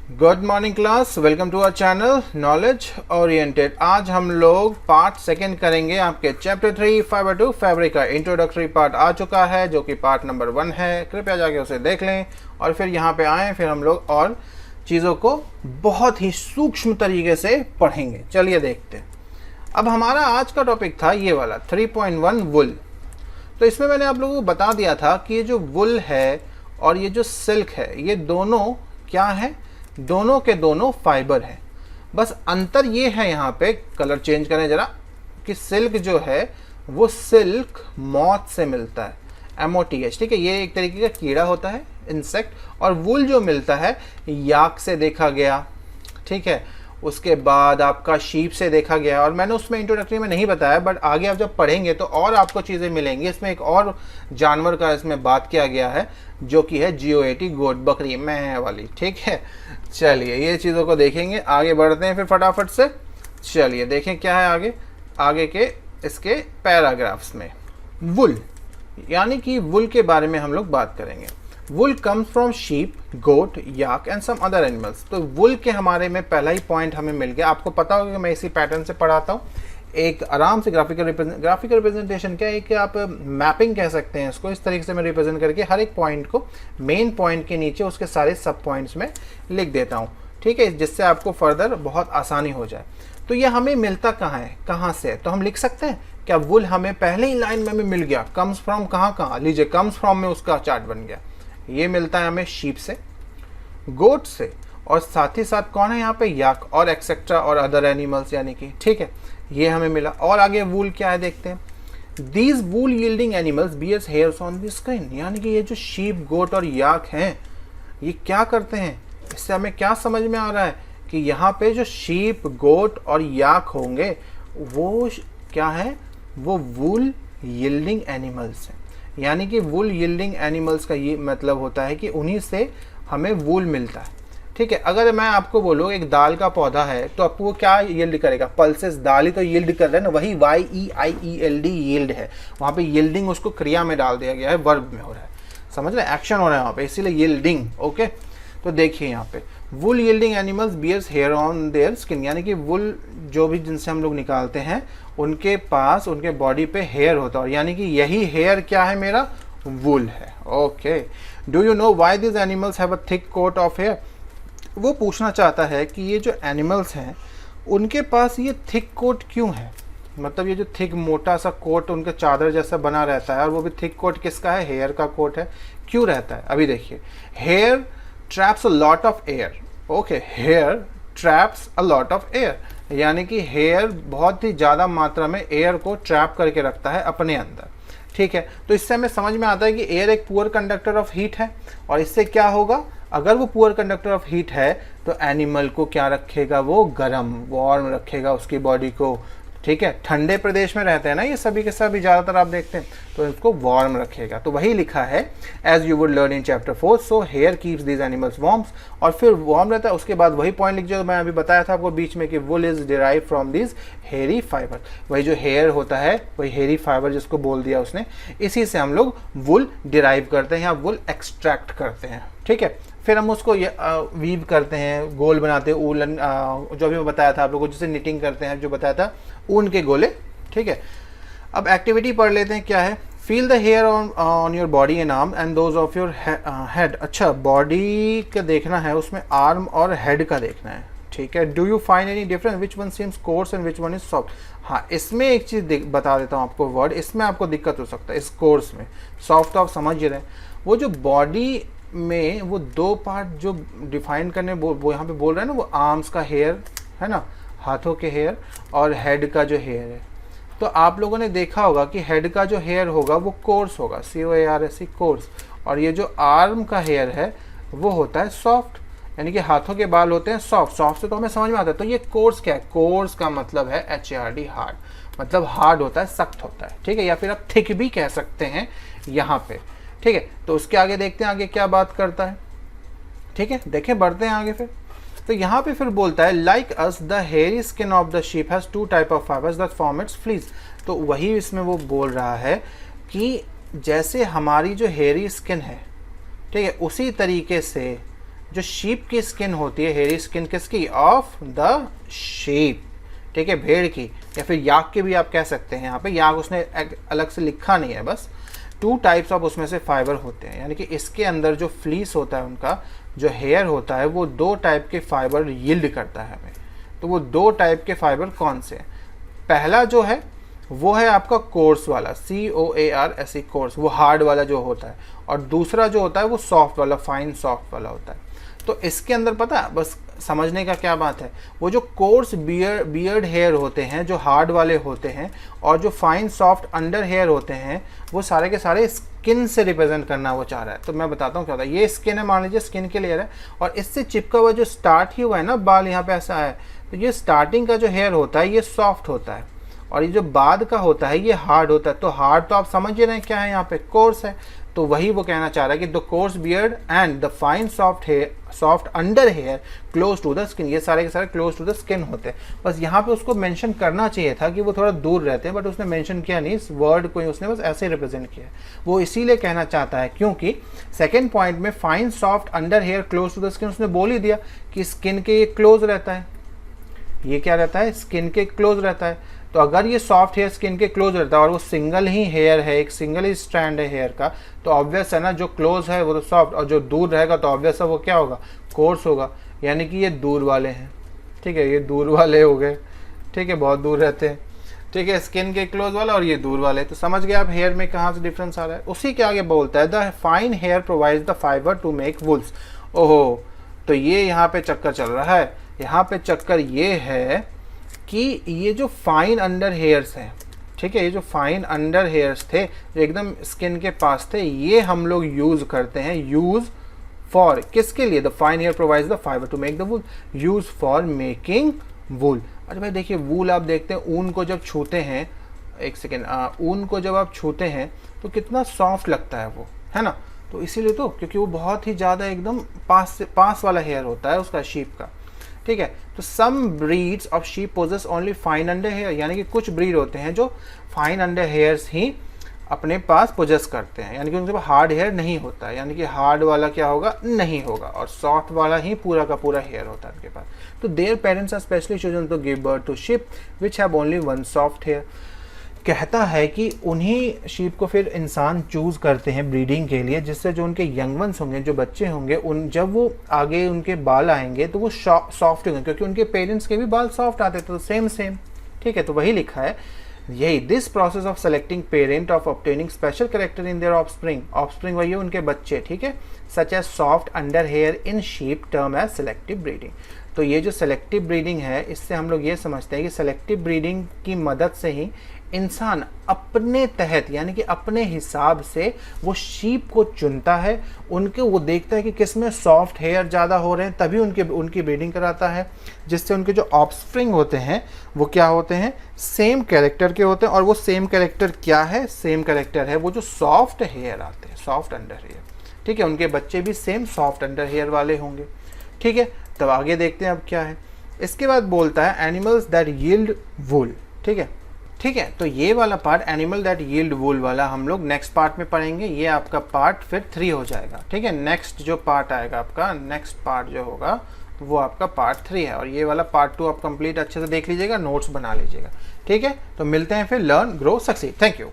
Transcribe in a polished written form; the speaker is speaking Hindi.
Good morning class, welcome to our channel knowledge oriented. आज हम लोग पार्ट सेकंड करेंगे। आपके चैप्टर 3 फाइबर टू फैब्रिक का इंट्रोडक्टरी पार्ट आ चुका है, जो कि पार्ट नंबर 1 है। कृपया जाके उसे देख लें और फिर यहाँ पे आएँ, फिर हम लोग और चीज़ों को बहुत ही सूक्ष्म तरीके से पढ़ेंगे। चलिए देखते हैं। अब हमारा आज का टॉपिक था ये वाला 3.1 वुल। तो इसमें मैंने आप लोगों को बता दिया था कि ये जो वुल है और ये जो सिल्क है, ये दोनों क्या है, दोनों के दोनों फाइबर हैं। बस अंतर ये है, यहाँ पे कलर चेंज करें जरा, कि सिल्क जो है वो सिल्क मॉथ से मिलता है, MOTH, ठीक है। ये एक तरीके का कीड़ा होता है, इंसेक्ट। और वुल जो मिलता है याक से देखा गया, ठीक है। उसके बाद आपका शीप से देखा गया, और मैंने उसमें इंट्रोडक्टरी में नहीं बताया, बट आगे आप जब पढ़ेंगे तो और आपको चीज़ें मिलेंगी। इसमें एक और जानवर का इसमें बात किया गया है, जो कि है GOAT, गोट, बकरी, मैं वाली, ठीक है। चलिए ये चीज़ों को देखेंगे, आगे बढ़ते हैं फिर फटाफट से। चलिए देखें क्या है आगे के इसके पैराग्राफ्स में। वुल, यानी कि वुल के बारे में हम लोग बात करेंगे। Wool comes from sheep, goat, yak and some other animals. तो वुल के हमारे में पहला ही पॉइंट हमें मिल गया। आपको पता होगा कि मैं इसी पैटर्न से पढ़ाता हूँ, एक आराम से ग्राफिकल रिप्रेजेंटेशन क्या है कि आप मैपिंग कह सकते हैं इसको। इस तरीके से मैं रिप्रेजेंट करके हर एक पॉइंट को मेन पॉइंट के नीचे उसके सारे सब पॉइंट्स में लिख देता हूँ, ठीक है, जिससे आपको फर्दर बहुत आसानी हो जाए। तो ये हमें मिलता कहाँ है, कहाँ से, तो हम लिख सकते हैं क्या वुल हमें पहले ही लाइन में हमें मिल गया। कम्स फ्रॉम कहाँ, लीजिए कम्स फ्रॉम में उसका चार्ट बन गया। ये मिलता है हमें शीप से, गोट से, और साथ ही साथ कौन है यहाँ पे, याक और एक्सेट्रा और अदर एनिमल्स, यानी कि, ठीक है, ये हमें मिला। और आगे वूल क्या है देखते हैं। These wool yielding animals bears hairs on the skin, यानी कि ये जो शीप, गोट और याक हैं, ये क्या करते हैं। इससे हमें क्या समझ में आ रहा है कि यहाँ पे जो शीप, गोट और याक होंगे वो क्या है, वो वूल यील्डिंग एनिमल्स हैं। यानी कि वुल यील्डिंग एनिमल्स का ये मतलब होता है कि उन्हीं से हमें वूल मिलता है, ठीक है। अगर मैं आपको बोलूँ एक दाल का पौधा है, तो आपको वो क्या यील्ड करेगा, पल्सेस, दाल ही तो यील्ड कर रहे हैं ना, वही YEIELD यील्ड है। वहाँ पे यील्डिंग उसको क्रिया में डाल दिया गया है, वर्ब में हो रहा है, समझ रहे, एक्शन हो रहा है वहाँ पे, इसीलिए यील्डिंग, ओके। तो देखिए यहाँ पे wool yielding animals bears hair on their skin, यानी कि वुल जो भी जिनसे हम लोग निकालते हैं उनके पास, उनके बॉडी पे हेयर होता है, यानी कि यही हेयर क्या है, मेरा वुल है, okay. Do you know why this animals have a thick coat of hair. वो पूछना चाहता है कि ये जो एनिमल्स हैं उनके पास ये थिक कोट क्यों है, मतलब ये जो थिक मोटा सा कोट उनके चादर जैसा बना रहता है, और वो भी थिक कोट किसका है, हेयर का कोट है, क्यों रहता है। अभी देखिए, hair traps a lot of air, okay, hair traps a lot of air, यानी कि हेयर बहुत ही ज़्यादा मात्रा में एयर को ट्रैप करके रखता है अपने अंदर, ठीक है। तो इससे हमें समझ में आता है कि एयर एक पुअर कंडक्टर ऑफ हीट है, और इससे क्या होगा, अगर वो पुअर कंडक्टर ऑफ हीट है तो एनिमल को क्या रखेगा, वो गर्म, वार्म रखेगा उसकी बॉडी को, ठीक है। ठंडे प्रदेश में रहते हैं ना ये सभी के सभी, ज़्यादातर आप देखते हैं, तो इसको वार्म रखेगा। तो वही लिखा है as you would learn in chapter 4, so hair keeps these animals warms, और फिर वार्म रहता है। उसके बाद वही पॉइंट लिख जो मैं अभी बताया था आपको बीच में, कि wool is derive from this hairy fiber, वही जो हेयर होता है वही हेयरी फाइबर जिसको बोल दिया उसने, इसी से हम लोग वुल डिराइव करते हैं या वुल एक्सट्रैक्ट करते हैं, ठीक है। फिर हम उसको वीव करते हैं, गोल बनाते हैं, ऊलन, जो भी मैं बताया था आप लोगों को, जिसे निटिंग करते हैं, जो बताया था, ऊन के गोले, ठीक है। अब एक्टिविटी पढ़ लेते हैं क्या है। Feel the hair on your body and arm and those of your head. अच्छा, बॉडी का देखना है, उसमें आर्म और हेड का देखना है, ठीक है। Do you find any difference, which one seems course and which one is soft. हाँ, इसमें एक चीज़ बता देता हूँ आपको, वर्ड इसमें आपको दिक्कत हो सकता है, इस कोर्स में। सॉफ्ट तो आप समझ ही रहे, वो जो बॉडी में वो दो पार्ट जो डिफाइन करने वो यहाँ पे बोल रहे हैं ना, वो आर्म्स का हेयर है ना, हाथों के हेयर, और हेड का जो हेयर है। तो आप लोगों ने देखा होगा कि हेड का जो हेयर होगा वो कोर्स होगा, COARSE, कोर्स, और ये जो आर्म का हेयर है वो होता है सॉफ्ट, यानी कि हाथों के बाल होते हैं सॉफ्ट। सॉफ्ट से तो हमें समझ में आता है। तो ये कोर्स क्या है, कोर्स का मतलब है HARD, हार्ड, मतलब हार्ड होता है, सख्त होता है, ठीक है, या फिर आप थिक भी कह सकते हैं यहाँ पे, ठीक है। तो उसके आगे देखते हैं आगे क्या बात करता है, ठीक है, देखें, बढ़ते हैं आगे फिर। तो यहाँ पे फिर बोलता है like us the hairy skin of the sheep has 2 type of fibres that form it's fleas. तो वही इसमें वो बोल रहा है कि जैसे हमारी जो हेयरी स्किन है, ठीक है, उसी तरीके से जो शीप की स्किन होती है, हेयरी स्किन किसकी? ऑफ द शीप, ठीक है, भेड़ की, या फिर याक की भी आप कह सकते हैं। यहाँ पे याक उसने अलग से लिखा नहीं है, बस 2 टाइप्स ऑफ उसमें से फाइबर होते हैं, यानी कि इसके अंदर जो फ्लीस होता है, उनका जो हेयर होता है, वो 2 टाइप के फाइबर यील्ड करता है हमें। तो वो 2 टाइप के फाइबर कौन से हैं? पहला जो है वो है आपका कोर्स वाला, COARSE कोर्स, वो हार्ड वाला जो होता है, और दूसरा जो होता है वो सॉफ्ट वाला, फाइन सॉफ्ट वाला होता है। तो इसके अंदर पता है, बस समझने का क्या बात है, वो जो कोर्स बियर्ड हेयर होते हैं, जो हार्ड वाले होते हैं, और जो फाइन सॉफ्ट अंडर हेयर होते हैं, वो सारे के सारे स्किन से रिप्रेजेंट करना वो चाह रहा है। तो मैं बताता हूँ क्या होता है। ये स्किन है, मान लीजिए स्किन के लेयर है, और इससे चिपका हुआ जो स्टार्ट ही हुआ है ना, बाल यहाँ पे ऐसा है, तो ये स्टार्टिंग का जो हेयर होता है ये सॉफ्ट होता है, और ये जो बाद का होता है ये हार्ड होता है। तो हार्ड तो आप समझ ही रहे हैं क्या है, यहाँ पे कोर्स है। तो वही वो कहना चाह रहा है कि the coarse beard and the fine soft hair, soft under hair close to the skin, ये सारे के सारे क्लोज टू द स्किन होते हैं। बस यहाँ पे उसको मेंशन करना चाहिए था कि वो थोड़ा दूर रहते हैं, बट उसने मेंशन किया नहीं, इस वर्ड को उसने बस ऐसे रिप्रेजेंट किया। वो इसीलिए कहना चाहता है क्योंकि सेकेंड पॉइंट में fine soft under hair close to the skin उसने बोल ही दिया कि स्किन के ये क्लोज रहता है, ये क्या रहता है, स्किन के क्लोज रहता है। तो अगर ये सॉफ्ट हेयर स्किन के क्लोज रहता है और वो सिंगल ही हेयर है, एक सिंगल ही स्ट्रैंड है हेयर का, तो ऑब्वियस है ना, जो क्लोज है वो तो सॉफ्ट, और जो दूर रहेगा तो ऑब्वियस है वो क्या होगा, कोर्स होगा। यानी कि ये दूर वाले हैं, ठीक है, ये दूर वाले हो गए, ठीक है, बहुत दूर रहते हैं, ठीक है, स्किन के क्लोज वाला और ये दूर वाले। तो समझ गए आप हेयर में कहाँ से डिफरेंस आ रहा है। उसी के आगे बोलता है the fine hair provides the fibre to make wools. ओहो, तो ये यहाँ पे चक्कर चल रहा है। यहाँ पे चक्कर ये है कि ये जो फाइन अंडर हेयर्स हैं, ठीक है, ये जो फाइन अंडर हेयर्स थे जो एकदम स्किन के पास थे, ये हम लोग यूज करते हैं, यूज फॉर किसके लिए, the fine hair provides the fibre to make the wool, use for making wool. अच्छा भाई देखिए, वूल आप देखते हैं, ऊन को जब छूते हैं, एक सेकेंड, ऊन को जब आप छूते हैं तो कितना सॉफ्ट लगता है वो, है ना। तो इसीलिए तो, क्योंकि वो बहुत ही ज़्यादा एकदम पास वाला हेयर होता है उसका, शीप का, ठीक है। तो some breeds of sheep possess only fine under hair, यानी कि कुछ ब्रीड होते हैं जो फाइन अंडर हेयर्स ही अपने पास पोजेस करते हैं, यानी कि उनके पास हार्ड हेयर नहीं होता है, यानी कि हार्ड वाला क्या होगा, नहीं होगा, और सॉफ्ट वाला ही पूरा का पूरा हेयर होता है उनके पास। तो their parents are specially chosen to give birth to sheep which have only one soft hair. कहता है कि उन्हीं शीप को फिर इंसान चूज़ करते हैं ब्रीडिंग के लिए, जिससे जो उनके यंग वंस होंगे, जो बच्चे होंगे, उन जब वो आगे उनके बाल आएंगे तो वो सॉफ्ट होंगे, क्योंकि उनके पेरेंट्स के भी बाल सॉफ्ट आते थे, तो सेम, ठीक है। तो वही लिखा है, यही this process of selecting parent of obtaining special character in their offspring वही है उनके बच्चे, ठीक है, such as soft under hair in sheep term as selective breeding. तो ये जो सेलेक्टिव ब्रीडिंग है, इससे हम लोग ये समझते हैं कि सेलेक्टिव ब्रीडिंग की मदद से ही इंसान अपने तहत, यानी कि अपने हिसाब से वो शीप को चुनता है, उनके वो देखता है कि किस में सॉफ्ट हेयर ज़्यादा हो रहे हैं, तभी उनकी ब्रीडिंग कराता है, जिससे उनके जो ऑफस्प्रिंग होते हैं वो क्या होते हैं, सेम कैरेक्टर के होते हैं। और वो सेम कैरेक्टर क्या है, सेम कैरेक्टर है वो जो सॉफ्ट हेयर आते हैं, सॉफ्ट अंडर हेयर, ठीक है, उनके बच्चे भी सेम सॉफ्ट अंडर हेयर वाले होंगे, ठीक है। तब आगे देखते हैं अब क्या है। इसके बाद बोलता है एनिमल्स दैट यील्ड वूल, ठीक है, ठीक है। तो ये वाला पार्ट एनिमल दैट यील्ड वूल वाला हम लोग नेक्स्ट पार्ट में पढ़ेंगे, ये आपका पार्ट फिर 3 हो जाएगा, ठीक है। नेक्स्ट जो पार्ट आएगा आपका, नेक्स्ट पार्ट जो होगा वो आपका पार्ट 3 है, और ये वाला पार्ट 2 आप कंप्लीट अच्छे से देख लीजिएगा, नोट्स बना लीजिएगा, ठीक है। तो मिलते हैं फिर learn grow succeed. Thank you.